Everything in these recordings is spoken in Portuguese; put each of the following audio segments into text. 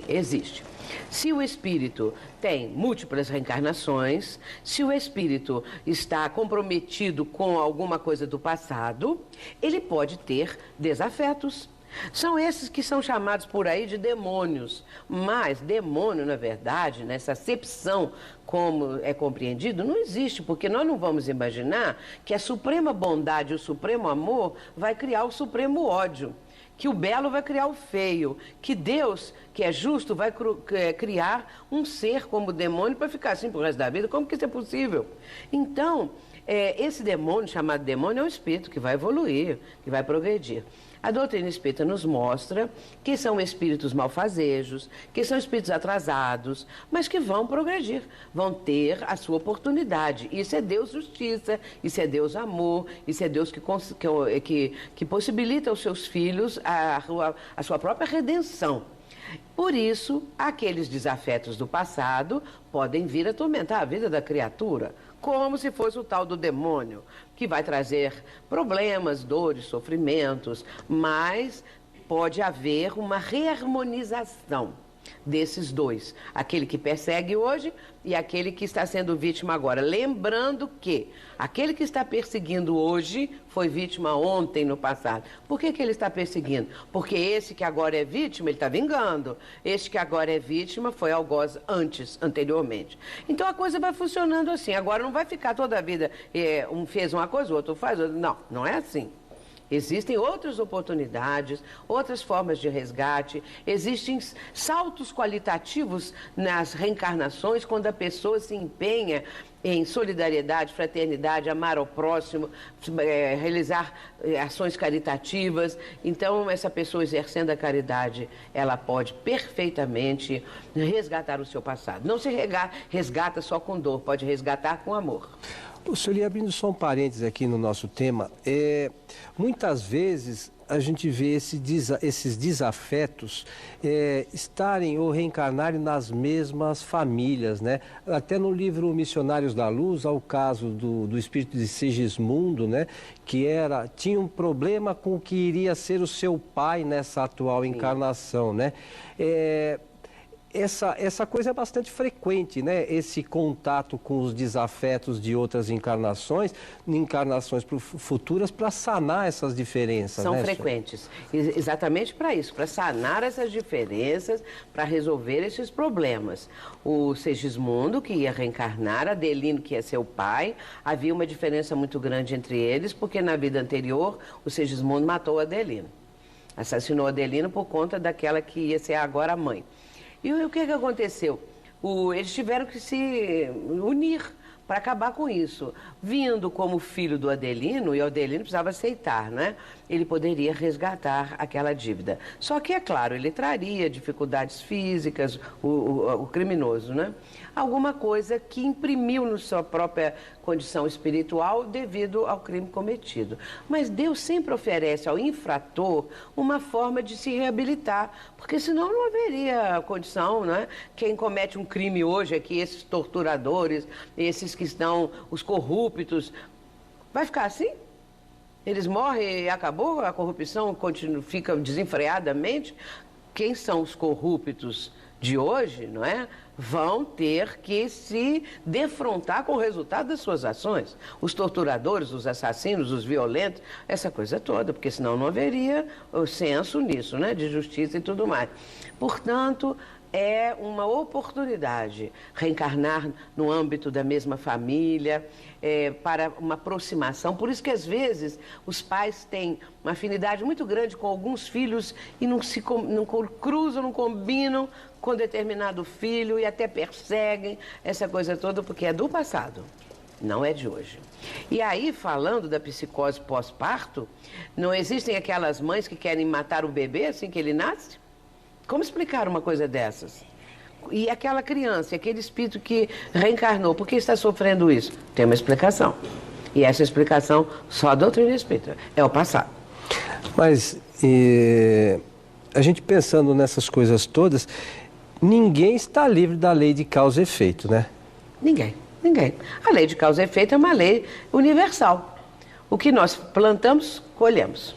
Existe. Se o espírito tem múltiplas reencarnações, se o espírito está comprometido com alguma coisa do passado, ele pode ter desafetos. São esses que são chamados por aí de demônios. Mas demônio, na verdade, nessa acepção como é compreendido, não existe, porque nós não vamos imaginar que a suprema bondade, o supremo amor, vai criar o supremo ódio. Que o belo vai criar o feio, que Deus, que é justo, vai criar um ser como demônio para ficar assim pro resto da vida. Como que isso é possível? Então, esse demônio, chamado demônio, é um espírito que vai evoluir, que vai progredir. A doutrina espírita nos mostra que são espíritos malfazejos, que são espíritos atrasados, mas que vão progredir, vão ter a sua oportunidade. Isso é Deus justiça, isso é Deus amor, isso é Deus que possibilita aos seus filhos a sua própria redenção. Por isso, aqueles desafetos do passado podem vir a atormentar a vida da criatura, como se fosse o tal do demônio, que vai trazer problemas, dores, sofrimentos, mas pode haver uma reharmonização desses dois, aquele que persegue hoje e aquele que está sendo vítima agora. Lembrando que aquele que está perseguindo hoje foi vítima ontem, no passado. Por que ele está perseguindo? Porque esse que agora é vítima, ele está vingando. Este que agora é vítima foi algoz anteriormente. Então a coisa vai funcionando assim. Agora não vai ficar toda a vida, um fez uma coisa, o outro faz outra. Não, não é assim. Existem outras oportunidades, outras formas de resgate, existem saltos qualitativos nas reencarnações quando a pessoa se empenha em solidariedade, fraternidade, amar ao próximo, realizar ações caritativas. Então, essa pessoa exercendo a caridade, ela pode perfeitamente resgatar o seu passado. Não se resgata só com dor, pode resgatar com amor. O senhor ia abrindo só um parênteses aqui no nosso tema. Muitas vezes a gente vê esses desafetos estarem ou reencarnarem nas mesmas famílias, né? Até no livro Missionários da Luz, há o caso do espírito de Segismundo, né? Que tinha um problema com o que iria ser o seu pai nessa atual encarnação, né? Essa coisa é bastante frequente, né? Esse contato com os desafetos de outras encarnações futuras, para sanar essas diferenças. São frequentes, exatamente para isso, para sanar essas diferenças, para resolver esses problemas. O Segismundo, que ia reencarnar, Adelino, que ia ser o pai, havia uma diferença muito grande entre eles, porque na vida anterior o Segismundo matou Adelino. Assassinou Adelino por conta daquela que ia ser agora a mãe. E o que aconteceu? Eles tiveram que se unir para acabar com isso. Vindo como filho do Adelino, e o Adelino precisava aceitar, né? Ele poderia resgatar aquela dívida. Só que, é claro, ele traria dificuldades físicas, o criminoso, né? Alguma coisa que imprimiu na sua própria condição espiritual devido ao crime cometido. Mas Deus sempre oferece ao infrator uma forma de se reabilitar, porque senão não haveria condição, né? Quem comete um crime hoje aqui, esses torturadores, esses que estão, os corruptos, vai ficar assim? Eles morrem e acabou, a corrupção fica desenfreadamente. Quem são os corruptos de hoje, não é? Vão ter que se defrontar com o resultado das suas ações. Os torturadores, os assassinos, os violentos, essa coisa toda, porque senão não haveria o senso nisso, né? De justiça e tudo mais. Portanto, é uma oportunidade reencarnar no âmbito da mesma família, para uma aproximação. Por isso que, às vezes, os pais têm uma afinidade muito grande com alguns filhos e não cruzam, não combinam com determinado filho e até perseguem essa coisa toda, porque é do passado, não é de hoje. E aí, falando da psicose pós-parto, não existem aquelas mães que querem matar o bebê assim que ele nasce? Como explicar uma coisa dessas? E aquela criança, aquele espírito que reencarnou, por que está sofrendo isso? Tem uma explicação. E essa explicação só a doutrina espírita. É o passado. Mas, a gente pensando nessas coisas todas, ninguém está livre da lei de causa e efeito, né? Ninguém. A lei de causa e efeito é uma lei universal. O que nós plantamos, colhemos.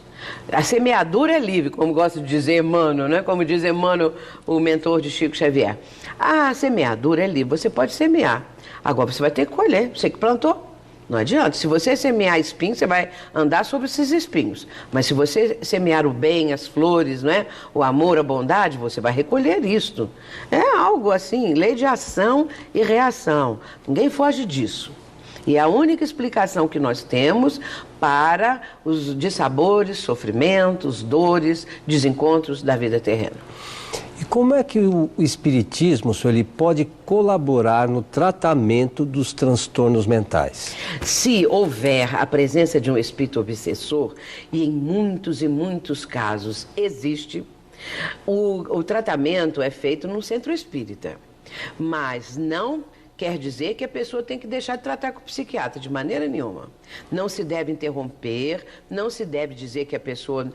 A semeadura é livre, como gosta de dizer Emmanuel, né? Como diz Emmanuel, o mentor de Chico Xavier. A semeadura é livre, você pode semear. Agora você vai ter que colher, você que plantou. Não adianta. Se você semear espinhos, você vai andar sobre esses espinhos. Mas se você semear o bem, as flores, não é? O amor, a bondade, você vai recolher isto. É algo assim, lei de ação e reação. Ninguém foge disso. E é a única explicação que nós temos para os dissabores, sofrimentos, dores, desencontros da vida terrena. E como é que o Espiritismo, senhor, ele pode colaborar no tratamento dos transtornos mentais? Se houver a presença de um espírito obsessor, e em muitos casos existe, o tratamento é feito num centro espírita. Mas não quer dizer que a pessoa tem que deixar de tratar com o psiquiatra, de maneira nenhuma. Não se deve interromper, não se deve dizer que a pessoa,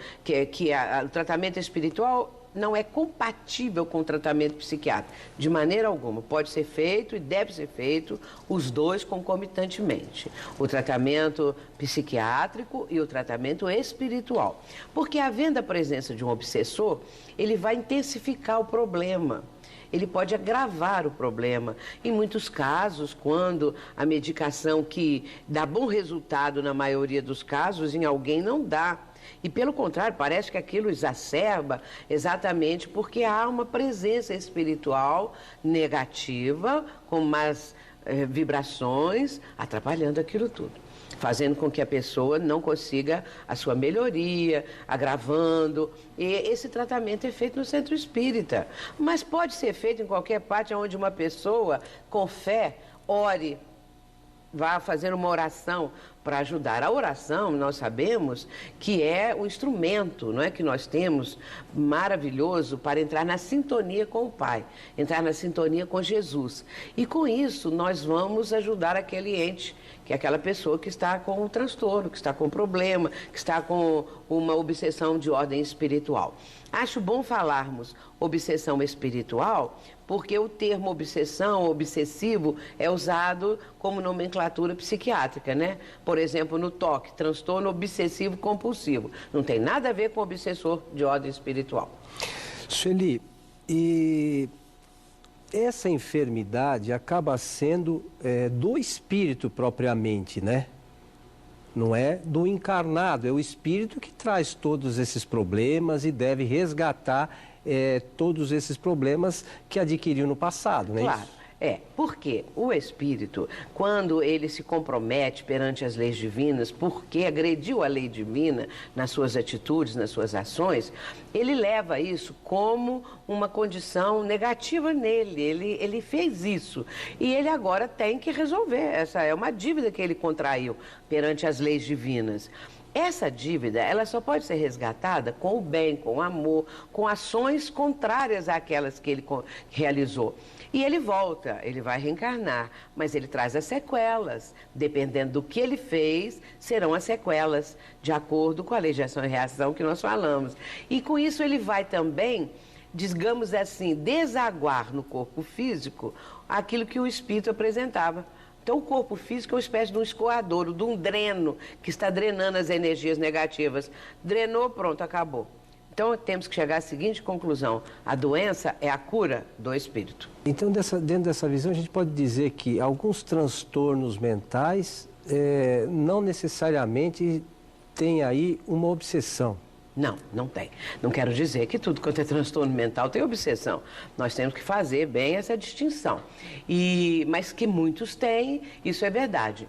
o tratamento espiritual não é compatível com o tratamento psiquiátrico, de maneira alguma. Pode ser feito e deve ser feito os dois concomitantemente. O tratamento psiquiátrico e o tratamento espiritual. Porque havendo a presença de um obsessor, ele vai intensificar o problema. Ele pode agravar o problema. Em muitos casos, quando a medicação que dá bom resultado na maioria dos casos, em alguém não dá. E, pelo contrário, parece que aquilo exacerba exatamente porque há uma presença espiritual negativa, com más vibrações, atrapalhando aquilo tudo, fazendo com que a pessoa não consiga a sua melhoria, agravando. E esse tratamento é feito no centro espírita. Mas pode ser feito em qualquer parte onde uma pessoa, com fé, ore, vá fazer uma oração para ajudar. A oração, nós sabemos que é o instrumento, não é, que nós temos maravilhoso para entrar na sintonia com o Pai, entrar na sintonia com Jesus. E com isso nós vamos ajudar aquele ente, que é aquela pessoa que está com um transtorno, que está com um problema, que está com uma obsessão de ordem espiritual. Acho bom falarmos obsessão espiritual, porque o termo obsessão, obsessivo, é usado como nomenclatura psiquiátrica, né? Por exemplo, no TOC, transtorno obsessivo compulsivo. Não tem nada a ver com obsessor de ordem espiritual. Sueli, e essa enfermidade acaba sendo do espírito propriamente, né? Não é do encarnado, é o espírito que traz todos esses problemas e deve resgatar todos esses problemas que adquiriu no passado, não é Claro. isso? Porque o espírito, quando ele se compromete perante as leis divinas, porque agrediu a lei divina nas suas atitudes, nas suas ações, ele leva isso como uma condição negativa nele. Ele fez isso e ele agora tem que resolver. Essa é uma dívida que ele contraiu perante as leis divinas. Essa dívida, ela só pode ser resgatada com o bem, com o amor, com ações contrárias àquelas que ele realizou. E ele volta, ele vai reencarnar, mas ele traz as sequelas. Dependendo do que ele fez, serão as sequelas, de acordo com a lei de ação e reação que nós falamos. E com isso ele vai também, digamos assim, desaguar no corpo físico aquilo que o espírito apresentava. Então, o corpo físico é uma espécie de um escoadouro, de um dreno, que está drenando as energias negativas. Drenou, pronto, acabou. Então, temos que chegar à seguinte conclusão: a doença é a cura do espírito. Então, dentro dessa visão, a gente pode dizer que alguns transtornos mentais não necessariamente têm aí uma obsessão. Não, não tem. Não quero dizer que tudo quanto é transtorno mental tem obsessão. Nós temos que fazer bem essa distinção. Mas que muitos têm, isso é verdade.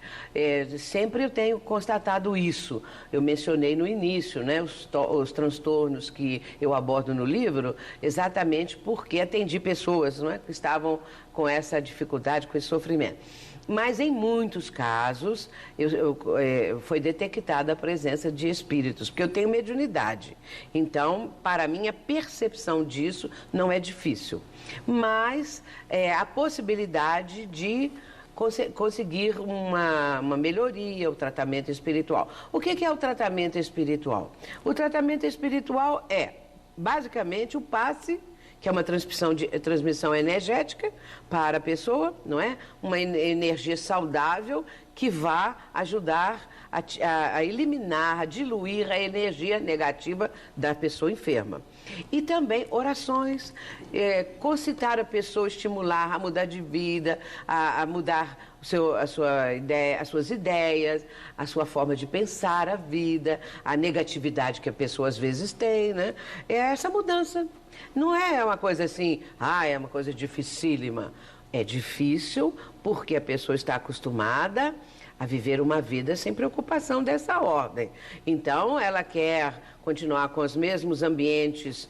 Sempre eu tenho constatado isso. Eu mencionei no início, né, os transtornos que eu abordo no livro, exatamente porque atendi pessoas, não é, que estavam com essa dificuldade, com esse sofrimento. Mas em muitos casos foi detectada a presença de espíritos, porque eu tenho mediunidade. Então, para mim, a percepção disso não é difícil. Mas a possibilidade de conseguir uma melhoria, o tratamento espiritual. O que é o tratamento espiritual? O tratamento espiritual é, basicamente, o passe, que é uma transmissão energética para a pessoa, não é? Uma energia saudável que vá ajudar a eliminar, a diluir a energia negativa da pessoa enferma. E também orações, concitar a pessoa, estimular a mudar de vida, a mudar as suas ideias, a sua forma de pensar a vida, a negatividade que a pessoa às vezes tem, né? É essa mudança. Não é uma coisa assim, é uma coisa dificílima. É difícil porque a pessoa está acostumada a viver uma vida sem preocupação dessa ordem. Então, ela quer continuar com os mesmos ambientes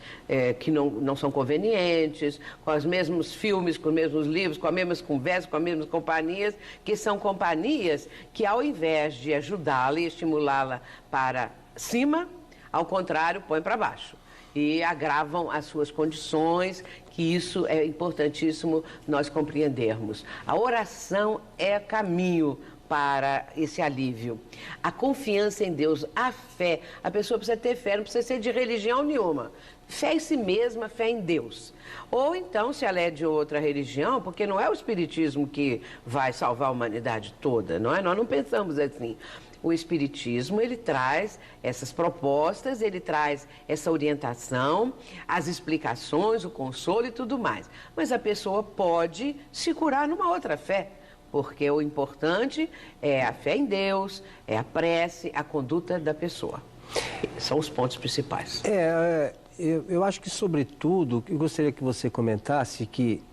que não são convenientes, com os mesmos filmes, com os mesmos livros, com as mesmas conversas, com as mesmas companhias, que são companhias que, ao invés de ajudá-la e estimulá-la para cima, ao contrário, põe para baixo. E agravam as suas condições, que isso é importantíssimo nós compreendermos. A oração é caminho para esse alívio. A confiança em Deus, a fé. A pessoa precisa ter fé, não precisa ser de religião nenhuma. Fé em si mesma, fé em Deus. Ou então, se ela é de outra religião, porque não é o espiritismo que vai salvar a humanidade toda, não é? Nós não pensamos assim. O Espiritismo, ele traz essas propostas, ele traz essa orientação, as explicações, o consolo e tudo mais. Mas a pessoa pode se curar numa outra fé, porque o importante é a fé em Deus, é a prece, a conduta da pessoa. São os pontos principais. Eu acho que, sobretudo, eu gostaria que você comentasse que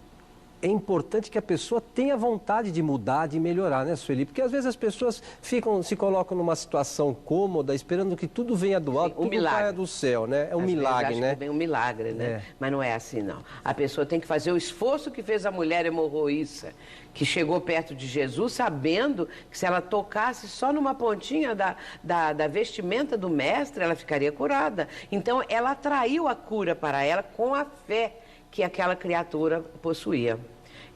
é importante que a pessoa tenha vontade de mudar, de melhorar, né, Sueli? Porque às vezes as pessoas se colocam numa situação cômoda, esperando que tudo venha do alto, tudo caia do céu, né? É um milagre, né? Que vem um milagre, né? Mas não é assim, não. A pessoa tem que fazer o esforço que fez a mulher hemorroíça, que chegou perto de Jesus, sabendo que se ela tocasse só numa pontinha da vestimenta do mestre, ela ficaria curada. Então, ela atraiu a cura para ela com a fé que aquela criatura possuía.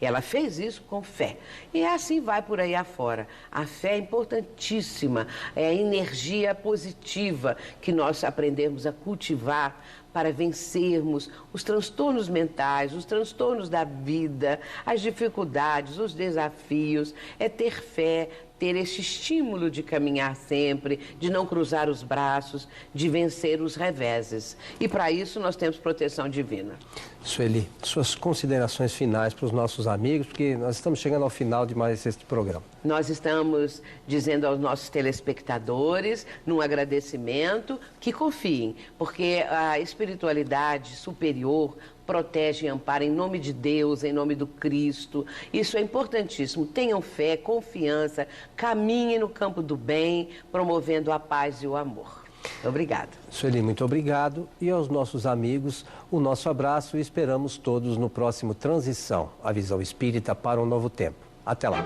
Ela fez isso com fé. E assim vai por aí afora. A fé é importantíssima, é a energia positiva que nós aprendemos a cultivar para vencermos os transtornos mentais, os transtornos da vida, as dificuldades, os desafios. É ter fé, ter esse estímulo de caminhar sempre, de não cruzar os braços, de vencer os reveses. E para isso nós temos proteção divina. Sueli, suas considerações finais para os nossos amigos, porque nós estamos chegando ao final de mais este programa. Nós estamos dizendo aos nossos telespectadores, num agradecimento, que confiem, porque a espiritualidade superior protege e ampara em nome de Deus, em nome do Cristo. Isso é importantíssimo. Tenham fé, confiança, caminhem no campo do bem, promovendo a paz e o amor. Obrigada. Sueli, muito obrigado. E aos nossos amigos, o nosso abraço e esperamos todos no próximo Transição, a visão espírita para um novo tempo. Até lá.